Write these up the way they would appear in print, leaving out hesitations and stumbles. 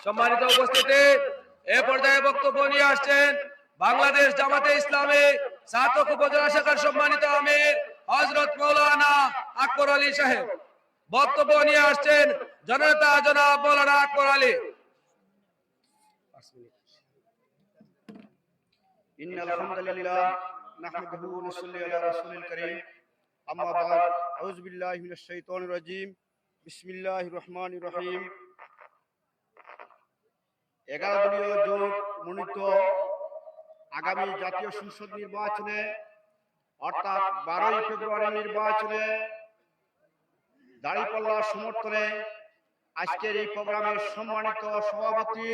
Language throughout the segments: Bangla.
সম্মানিত উপস্থিতি, এ পর্যায়ে বক্তব্য নিয়ে আসছেন বাংলাদেশ জামাতে ইসলামী ছাত্র উপজেলা শাখার সম্মানিত আমির হযরত মাওলানা আকবর আলী সাহেব। বক্তব্য নিয়ে আসছেন জননেতা জনাব মাওলানা আকবর আলী। ইন্নাল হামদুলিল্লাহ নাহমাদুহু ওয়া নুসাল্লি আলা রাসূলিল কারীম আম্মা বা'দ আউযু বিল্লাহি মিনাশ শাইতানির রাজীম বিসমিল্লাহির রহমানির রহিম। 11 দলীয় জোট মনোনীত আগামী জাতীয় সংসদ নির্বাচনে অর্থাৎ 12ই ফেব্রুয়ারি নির্বাচনে দাঁড়িপাল্লার সমর্থনে আজকের এই প্রোগ্রামের সম্মানিত সভাপতি,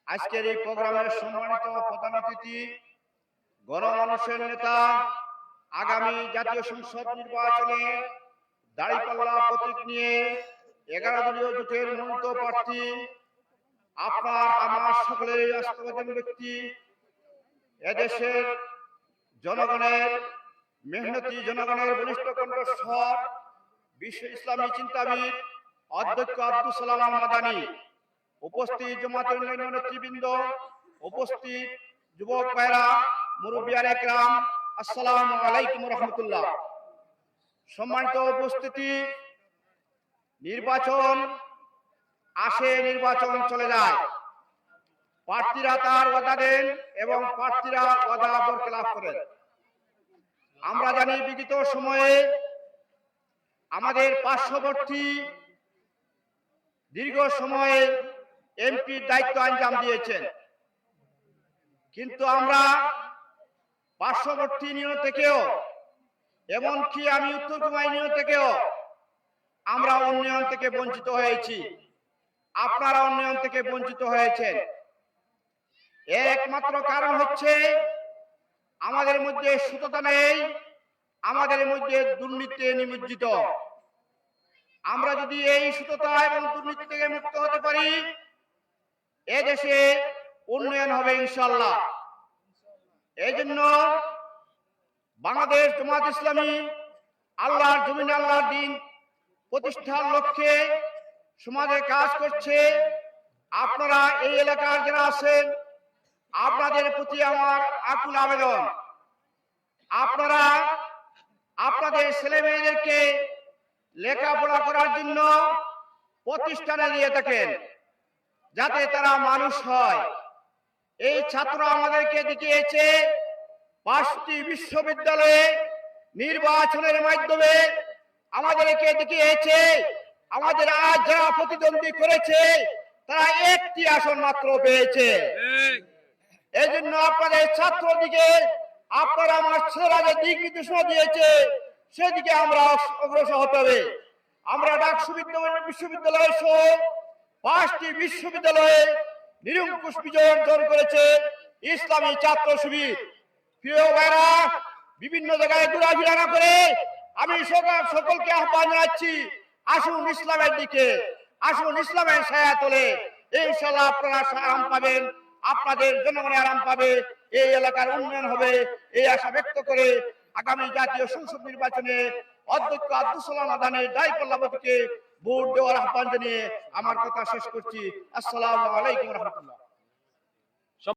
আজকের এই প্রোগ্রামের সম্মানিত প্রধান অতিথি, গণমানুষের নেতা, আগামী জাতীয় সংসদ নির্বাচনে দাঁড়িপাল্লা প্রতীক নিয়ে 11 দলীয় জোটের মনোনীত প্রার্থী, আপনার আমার সকলের আস্থাভাজন ব্যক্তি, এদেশের জনগণের মেহনতি জনগণের বলিষ্ঠ কণ্ঠস্বর, বিশ্ব ইসলামী চিন্তাবিদ অধ্যক্ষ আব্দুল সালাম মাদানী, উপস্থিত জামাতের অন্যান্য নেতৃবৃন্দ, উপস্থিত যুবক ভাইরা, মুরব্বিয়ান একরাম, আসসালামু আলাইকুম ওয়া রাহমাতুল্লাহ। সম্মানিত উপস্থিতি, নির্বাচন আসে, নির্বাচন চলে যায়, প্রার্থীরা তার ওয়াদা দেন এবং প্রার্থীরা ওয়াদা বরখেলাপ করেন। আমরা জানি বিগত সময়ে আমাদের পার্শ্ববর্তী দীর্ঘ সময়ে এমপির দায়িত্ব আঞ্জাম দিয়েছেন, কিন্তু আমরা পার্শ্ববর্তী ইউনিয়ন থেকেও, এমনকি আমি উত্তর কুমার ইউনিয়ন থেকেও আমরা উন্নয়ন থেকে বঞ্চিত হয়েছি, আপনারা উন্নয়ন থেকে বঞ্চিত হয়েছেন। এর একমাত্র কারণ হচ্ছে আমাদের মধ্যে সততা নেই, আমাদের মধ্যে দুর্নীতি নিমজ্জিত। আমরা যদি এই সততা এবং দুর্নীতি থেকে মুক্ত হতে পারি, এ দেশে উন্নয়ন হবে ইনশাআল্লাহ। এই জন্য বাংলাদেশ জামাত ইসলামী আল্লাহর জমিনে আল্লাহর দ্বীন প্রতিষ্ঠার লক্ষ্যে সমাজে কাজ করছে। আপনারা এই এলাকার যারা আছেন, আপনাদের প্রতি আমার আকুল আবেদন, আপনারা আপনাদের ছেলে মেয়েদেরকে লেখাপড়া করার জন্য প্রতিষ্ঠানে দিয়ে থাকেন, যাতে তারা মানুষ হয়। এই ছাত্র আমাদেরকে দেখিয়েছে 5টি বিশ্ববিদ্যালয়ে নির্বাচনের মাধ্যমে আমাদেরকে দেখিয়েছে আমাদের আজ যারা প্রতিদ্বন্দ্বী করেছে তারা 1টি আসন মাত্র পেয়েছে। এই জন্য আপনাদের ছাত্রদিকে আপনারা আমার ছেলেরা যে দিক নির্দেশনা দিয়েছে সেদিকে আমরা অগ্রসর হতে হবে। আমরা ডাকসু বিশ্ববিদ্যালয় সহ 5টি বিশ্ববিদ্যালয়ে নিরঙ্কুশ বিজয় অর্জন করেছে ইসলামী ছাত্র শিবির। প্রিয় ভাইরা, বিভিন্ন জায়গায় ঘোরাফেরা না করে আমি সকলকে আহ্বান জানাচ্ছি, আসুন ইসলামের দিকে, আসুন ইসলামের ছায়া তোলে। ইনশাআল্লাহ আপনারা আরাম পাবেন, আপনাদের জনগণের আরাম পাবে, এই এলাকার উন্নয়ন হবে, এই আশা ব্যক্ত করে আগামী জাতীয় সংসদ নির্বাচনে অধ্যক্ষ আব্দুল সালাম মাদানীর দাঁড়িপাল্লা প্রতীকে ভোট দেওয়ার আহ্বান জানিয়ে আমার কথা শেষ করছি। আসসালামু আলাইকুম ওয়া রাহমাতুল্লাহ।